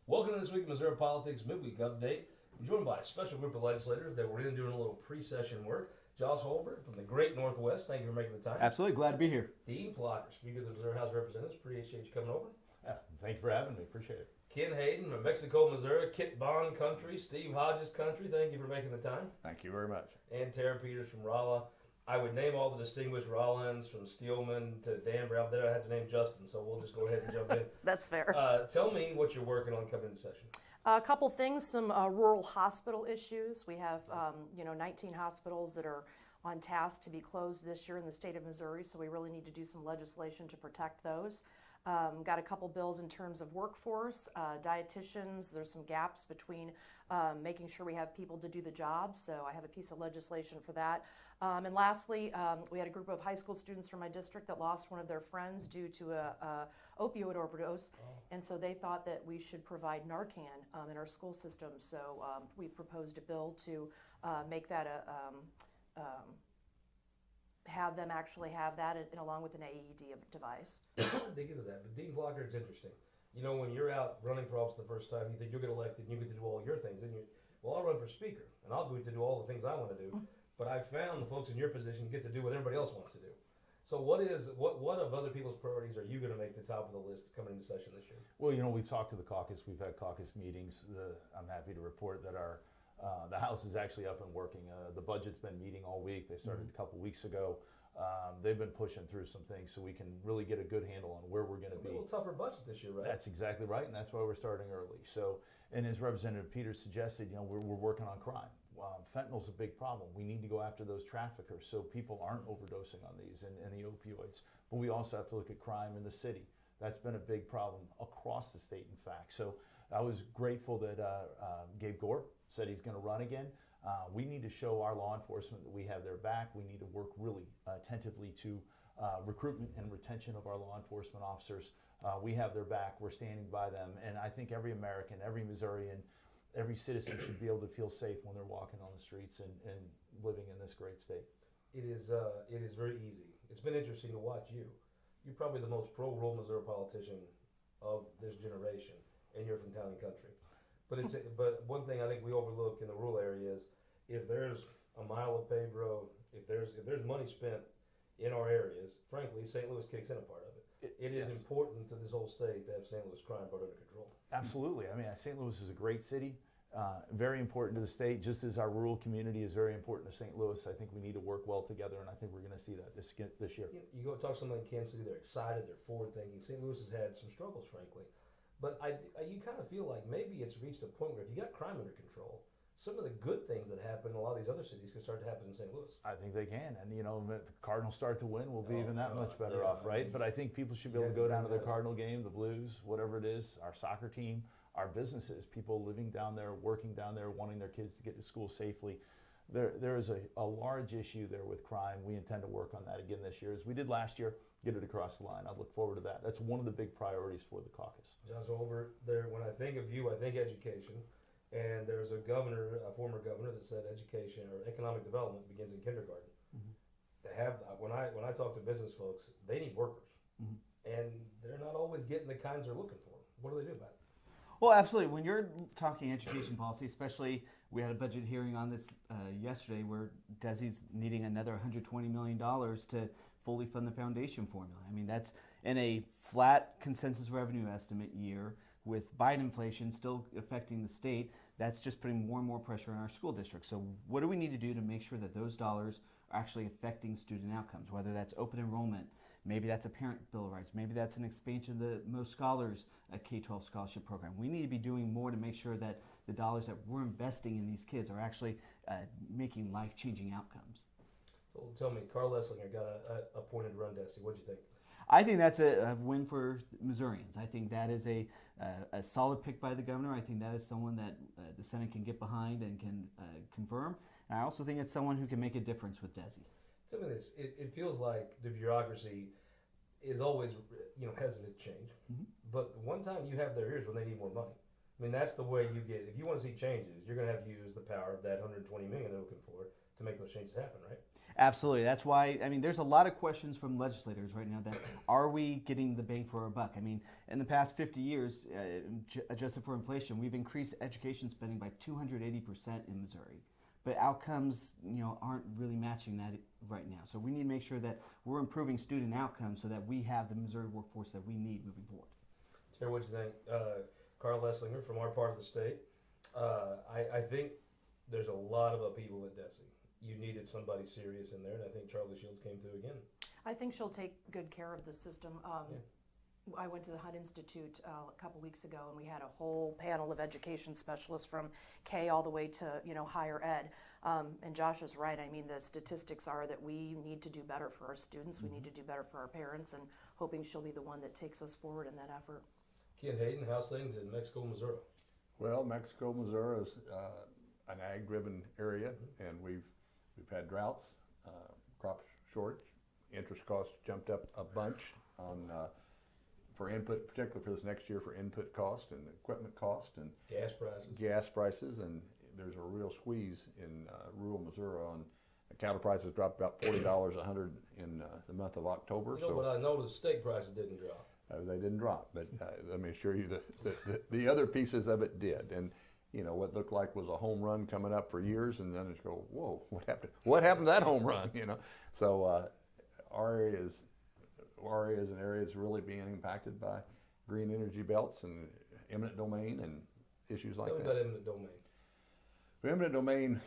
Welcome to this week of Missouri Politics Midweek Update. We're joined by a special group of legislators that we're in doing a little pre-session work. Josh Hurlbert from the Great Northwest, thank you for making the time. Absolutely, glad to be here. Dean Plocher, Speaker of the Missouri House of Representatives, appreciate you coming over. Thank you for having me. Appreciate it. Ken Haden from Mexico, Missouri, Kit Bond Country, Steve Hodges Country, thank you for making the time. Thank you very much. And Tara Peters from Rolla. I would name all the distinguished Rollins from Steelman to Danbury. Out there I have to name Justin, so we'll just go ahead and jump in. That's fair. Tell me what you're working on coming into session. A couple things, some rural hospital issues. We have 19 hospitals that are on task to be closed this year in the state of Missouri, so we really need to do some legislation to protect those. Got a couple bills in terms of workforce, dietitians. There's some gaps between making sure we have people to do the job, so I have a piece of legislation for that. And lastly, we had a group of high school students from my district that lost one of their friends due to a opioid overdose, and so they thought that we should provide Narcan in our school system. So we proposed a bill to make that have them actually have that along with an AED device. I want to dig into that, but Dean Plocher, it's interesting. You know, when you're out running for office the first time, you think you'll get elected and you get to do all your things. And well, I'll run for speaker and I'll get to do all the things I want to do. But I found the folks in your position get to do what everybody else wants to do. So what of other people's priorities are you going to make the top of the list coming into session this year? Well, we've talked to the caucus. We've had caucus meetings. I'm happy to report that the House is actually up and working. The budget's been meeting all week. They started a couple weeks ago. They've been pushing through some things so we can really get a good handle on where we're going to be. A little tougher budget this year, right? That's exactly right, and that's why we're starting early. So, and as Representative Peters suggested, we're working on crime. Fentanyl's a big problem. We need to go after those traffickers so people aren't overdosing on these and the opioids. But we also have to look at crime in the city. That's been a big problem across the state, in fact. So I was grateful that Gabe Gore said he's going to run again. We need to show our law enforcement that we have their back. We need to work really attentively to recruitment and retention of our law enforcement officers. We have their back. We're standing by them. And I think every American, every Missourian, every citizen should be able to feel safe when they're walking on the streets and living in this great state. It is very easy. It's been interesting to watch you. You're probably the most pro-rural Missouri politician of this generation, and you're from town and country. But one thing I think we overlook in the rural area is if there's a mile of paved road, if there's money spent in our areas, frankly, St. Louis kicks in a part of it. It is important to this whole state to have St. Louis crime brought under control. Absolutely. I mean, St. Louis is a great city, very important to the state, just as our rural community is very important to St. Louis. I think we need to work well together, and I think we're going to see that this year. You go talk to someone in Kansas City, they're excited, they're forward-thinking. St. Louis has had some struggles, frankly. But you kind of feel like maybe it's reached a point where if you got crime under control, some of the good things that happen in a lot of these other cities can start to happen in St. Louis. I think they can. And, if the Cardinals start to win, we'll be even that much better off, right? But I think people should be able to go down to their Cardinal game, the Blues, whatever it is, our soccer team, our businesses, people living down there, working down there, wanting their kids to get to school safely. There is a large issue there with crime. We intend to work on that again this year, as we did last year, get it across the line. I look forward to that. That's one of the big priorities for the caucus. Josh Hurlbert, when I think of you, I think education. And there's a former governor that said education or economic development begins in kindergarten. To have when I talk to business folks, they need workers. And they're not always getting the kinds they're looking for. What do they do about it? Well, absolutely. When you're talking education policy, especially we had a budget hearing on this yesterday where DESI's needing another $120 million to fully fund the foundation formula. I mean, that's in a flat consensus revenue estimate year with Biden inflation still affecting the state. That's just putting more and more pressure on our school districts. So what do we need to do to make sure that those dollars are actually affecting student outcomes, whether that's open enrollment, maybe that's a parent bill of rights, maybe that's an expansion of the Most Scholars K-12 scholarship program. We need to be doing more to make sure that the dollars that we're investing in these kids are actually making life-changing outcomes. So tell me, Carl Esslinger got appointed to run DESI. What do you think? I think that's a win for Missourians. I think that is a solid pick by the governor. I think that is someone that the Senate can get behind and can confirm. And I also think it's someone who can make a difference with DESI. Tell me this: it feels like the bureaucracy is always hesitant to change. But the one time you have their ears when they need more money. I mean, that's the way you get. If you want to see changes, you're going to have to use the power of that $120 million they're looking for to make those changes happen, right? Absolutely. That's why, I mean, there's a lot of questions from legislators right now that are we getting the bang for our buck? I mean, in the past 50 years, adjusted for inflation, we've increased education spending by 280% in Missouri. But outcomes, aren't really matching that right now. So we need to make sure that we're improving student outcomes so that we have the Missouri workforce that we need moving forward. Terry, what do you think? Carl Lesslinger from our part of the state. I think there's a lot of upheaval at DESE. You needed somebody serious in there, and I think Charlie Shields came through again. I think she'll take good care of the system. I went to the HUD Institute a couple weeks ago, and we had a whole panel of education specialists from K all the way to higher ed. And Josh is right. I mean, the statistics are that we need to do better for our students. We need to do better for our parents, and hoping she'll be the one that takes us forward in that effort. Ken Haden, how's things in Mexico, Missouri? Well, Mexico, Missouri is an ag-driven area, and we've had droughts, crop shortage, interest costs jumped up a bunch on for input, particularly for this next year, for input cost and equipment cost and Gas prices. and there's a real squeeze in rural Missouri on cattle prices dropped about $40 a hundred in the month of October. But I noticed steak prices didn't drop. They didn't drop, but let me assure you the other pieces of it did. And what looked like was a home run coming up for years, and then it's go, whoa, what happened? What happened to that home run? So our area is an area that's really being impacted by green energy belts and eminent domain and issues like that. Tell me about eminent domain. Eminent domain,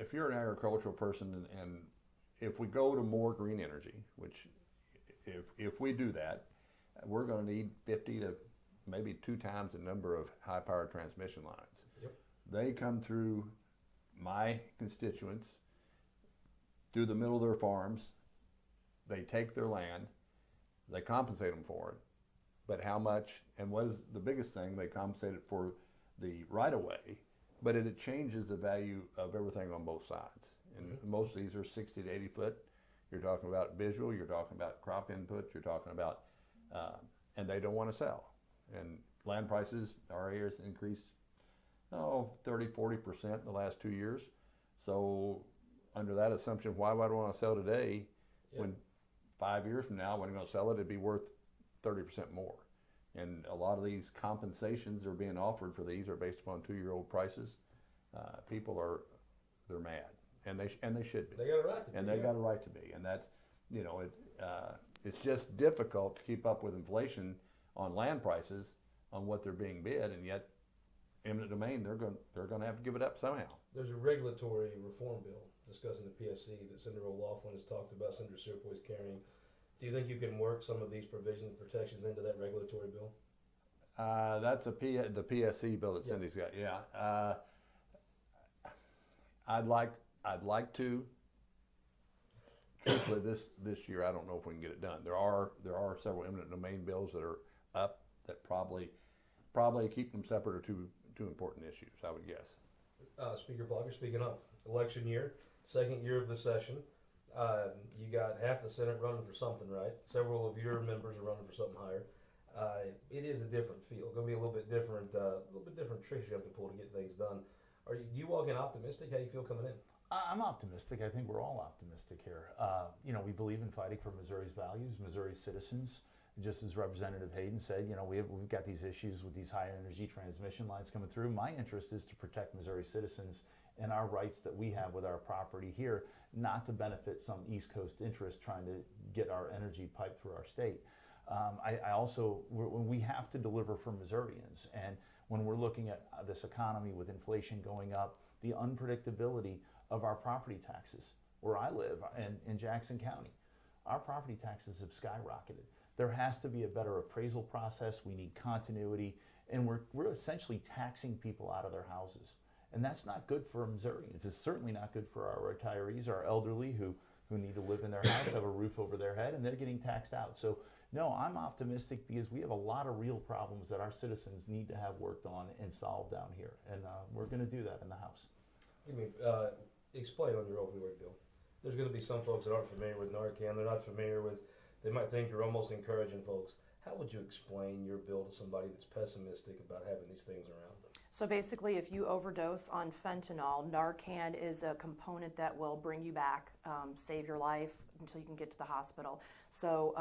if you're an agricultural person, and if we go to more green energy, which if we do that, we're going to need 50 to maybe 2 times the number of high-powered transmission lines. Yep. They come through my constituents, through the middle of their farms. They take their land, they compensate them for it, but how much, and what is the biggest thing, they compensate it for the right-of-way, but it changes the value of everything on both sides. And most of these are 60 to 80 foot. You're talking about visual, you're talking about crop input, you're talking about, and they don't want to sell. And land prices, our area has increased 30, 40% in the last 2 years. So under that assumption, why would I want to sell today when 5 years from now, when I'm going to sell it, it'd be worth 30% more? And a lot of these compensations that are being offered for these are based upon 2-year-old prices. People they're mad, and they should be. They got a right to be. And they got a right to be. And that, it's just difficult to keep up with inflation on land prices on what they're being bid, and yet eminent domain, they're going to have to give it up somehow. There's a regulatory reform bill discussing the PSC that Senator O'Laughlin has talked about, Senator Searfoy is carrying. Do you think you can work some of these provisions and protections into that regulatory bill? That's the PSC bill that Cindy's got. Yeah, I'd like to. Truthfully, this year I don't know if we can get it done. There are several eminent domain bills that are up that probably keep them separate or two important issues, I would guess. Speaker Plocher, speaking of election year, second year of the session, you got half the Senate running for something, right? Several of your members are running for something higher. It is a different feel. Going to be a little bit different tricks you have to pull to get things done. Do you walk in optimistic? How you feel coming in? I'm optimistic. I think we're all optimistic here. We believe in fighting for Missouri's values, Missouri's citizens. Just as Representative Haden said, we've got these issues with these high energy transmission lines coming through. My interest is to protect Missouri citizens and our rights that we have with our property here, not to benefit some East Coast interest trying to get our energy piped through our state. We have to deliver for Missourians. And when we're looking at this economy with inflation going up, the unpredictability of our property taxes, where I live in Jackson County, our property taxes have skyrocketed. There has to be a better appraisal process. We need continuity, and we're essentially taxing people out of their houses. And that's not good for Missourians. It's certainly not good for our retirees, our elderly who need to live in their house, have a roof over their head, and they're getting taxed out. So no, I'm optimistic because we have a lot of real problems that our citizens need to have worked on and solved down here. And we're going to do that in the House. Explain on your opioid bill. There's going to be some folks that aren't familiar with Narcan. They're not familiar with. They might think you're almost encouraging folks. How would you explain your bill to somebody that's pessimistic about having these things around them? So basically, if you overdose on fentanyl, Narcan is a component that will bring you back, save your life until you can get to the hospital. So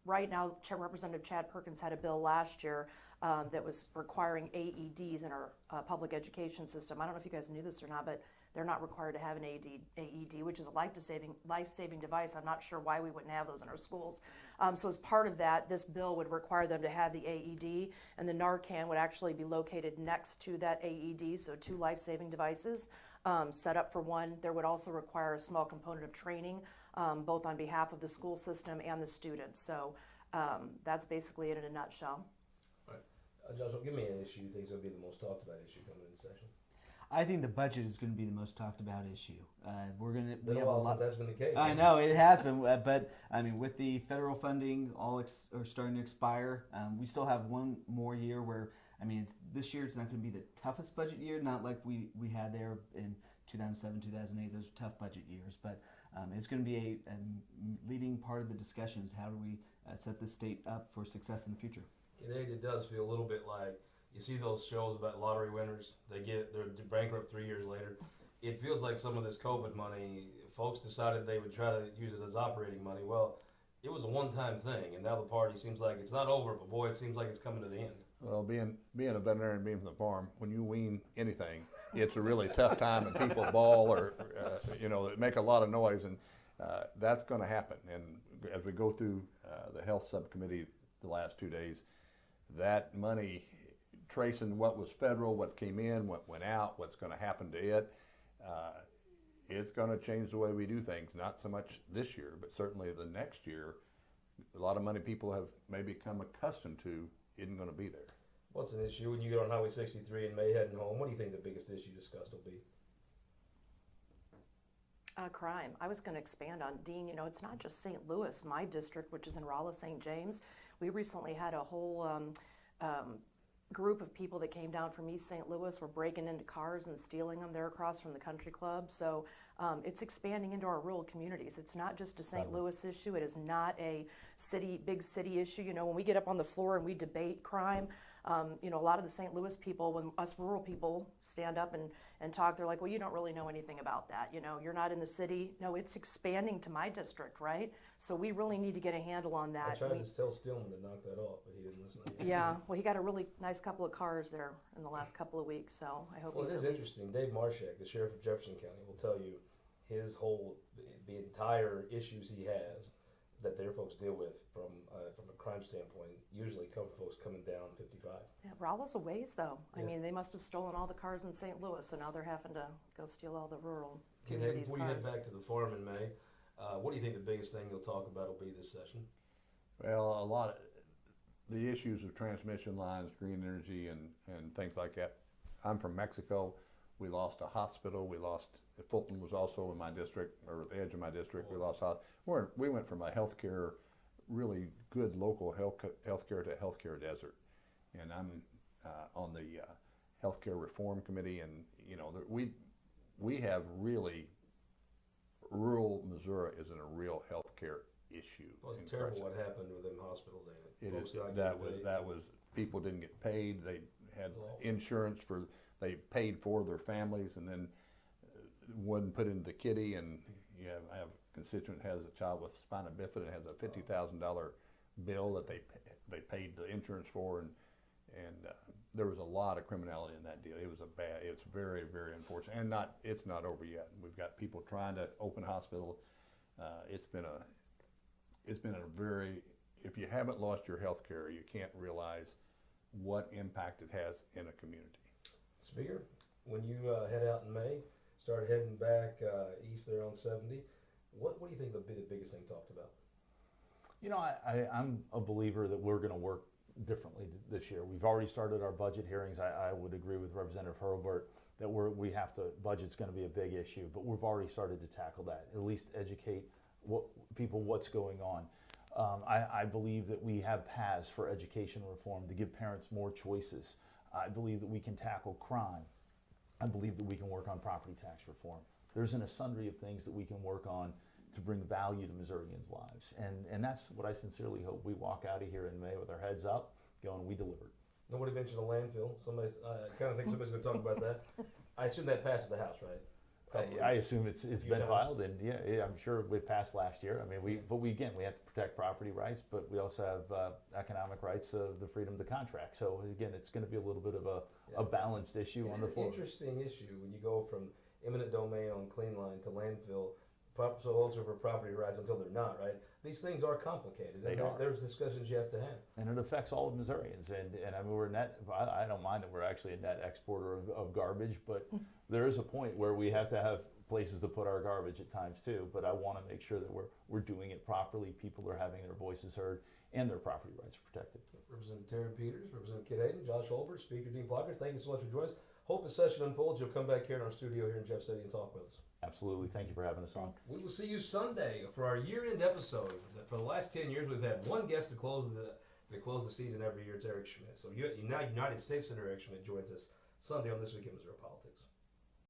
right now, Representative Chad Perkins had a bill last year that was requiring AEDs in our public education system. I don't know if you guys knew this or not, but they're not required to have an AED, which is a life-saving device. I'm not sure why we wouldn't have those in our schools. So as part of that, this bill would require them to have the AED, and the Narcan would actually be located next to that AED, so 2 life-saving devices set up for one. There would also require a small component of training, both on behalf of the school system and the students. So that's basically it in a nutshell. Right. Joshua, give me an issue you think is going to be the most talked about issue coming into session. I think the budget is going to be the most talked about issue. Been a while since that's been the case. I know it has been, but I mean, with the federal funding all are starting to expire, we still have one more year where, I mean, this year it's not going to be the toughest budget year, not like we had there in 2007, 2008. Those are tough budget years, but it's going to be a leading part of the discussions. How do we set the state up for success in the future? It does feel a little bit like, you see those shows about lottery winners, they're bankrupt 3 years later. It feels like some of this COVID money, folks decided they would try to use it as operating money. Well, it was a one-time thing, and now the party seems like it's not over, but boy, it seems like it's coming to the end. Well, being a veterinarian, being from the farm, when you wean anything, it's a really tough time, and people bawl or make a lot of noise, and that's going to happen. And as we go through the health subcommittee the last 2 days, that money, tracing what was federal, what came in, what went out, what's going to happen to it, it's going to change the way we do things. Not so much this year, but certainly the next year. A lot of money people have maybe become accustomed to isn't going to be there. What's an issue when you get on Highway 63 in May heading home? What do you think the biggest issue discussed will be? Crime. I was going to expand on, Dean, it's not just St. Louis. My district, which is in Rolla, St. James, we recently had a whole group of people that came down from East St. Louis were breaking into cars and stealing them there across from the country club. So it's expanding into our rural communities. It's not just a St. Louis issue. It is not a big city issue. When we get up on the floor and we debate crime, a lot of the St. Louis people, when us rural people stand up and talk, they're like, well, you don't really know anything about that. You're not in the city. No, it's expanding to my district, right? So we really need to get a handle on that. I tried to tell Stillman to knock that off, but he didn't listen. Yeah, well, he got a really nice couple of cars there in the last couple of weeks, so I hope he's it is interesting. Dave Marshak, the sheriff of Jefferson County, will tell you the entire issues he has that their folks deal with from a crime standpoint usually come from folks coming down 55. Yeah, Rolla's a ways, though. I mean, they must have stolen all the cars in St. Louis, so now they're having to go steal all the rural communities' Before cars. you head back to the farm in May, what do you think the biggest thing you'll talk about will be this session? Well, a lot of the issues of transmission lines, green energy, and things like that. I'm from Mexico. We lost a hospital. Fulton was also in my district, or the edge of my district. We lost we went from a healthcare, really good local healthcare to a healthcare desert. And I'm on the healthcare reform committee, and we have really, rural Missouri is in a real healthcare issue. Well, it's terrible what happened with them hospitals, ain't it? It is. That was people didn't get paid. They had insurance they paid for their families, and then wasn't put into the kitty. And I have a constituent has a child with spina bifida and has a $50,000 bill that they paid the insurance for, and there was a lot of criminality in that deal. It's very, very unfortunate, and it's not over yet. We've got people trying to open hospital. It's been a very, if you haven't lost your health care, you can't realize what impact it has in a community. Speaker, when you head out in May, start heading back east there on 70, what do you think will be the biggest thing talked about? I'm a believer that we're going to work differently this year. We've already started our budget hearings. I would agree with Representative Hurlbert that budget's going to be a big issue, but we've already started to tackle that, at least educate people what's going on. I believe that we have paths for education reform to give parents more choices. I believe that we can tackle crime. I believe that we can work on property tax reform. There's a sundry of things that we can work on to bring value to Missourians' lives. And that's what I sincerely hope we walk out of here in May with our heads up, going, we delivered. Nobody mentioned a landfill. Somebody's, I kind of think somebody's going to talk about that. I assume that passes the House, right? Probably. I assume it's Few been times. filed, and yeah, I'm sure it passed last year. I mean, we have to protect property rights, but we also have economic rights of the freedom to contract. So again, it's going to be a little bit of a balanced issue on the It's an floor. interesting issue when you go from eminent domain on clean line to landfill, so also for property rights until they're not, right? These things are complicated. They and are. There's discussions you have to have. And it affects all of Missourians. And I mean, we're net. I don't mind that we're actually a net exporter of garbage, but there is a point where we have to have places to put our garbage at times too. But I want to make sure that we're doing it properly. People are having their voices heard, and their property rights are protected. Representative Terry Peters, Representative Kit Haden, Josh Hurlbert, Speaker Dean Plocher, thank you so much for joining us. Hope the session unfolds. You'll come back here in our studio here in Jeff City and talk with us. Absolutely. Thank you for having us on. Thanks. We will see you Sunday for our year-end episode. For the last 10 years, we've had one guest to close the season every year. It's Eric Schmidt. So United States Senator Eric Schmidt joins us Sunday on This Week in Missouri Politics.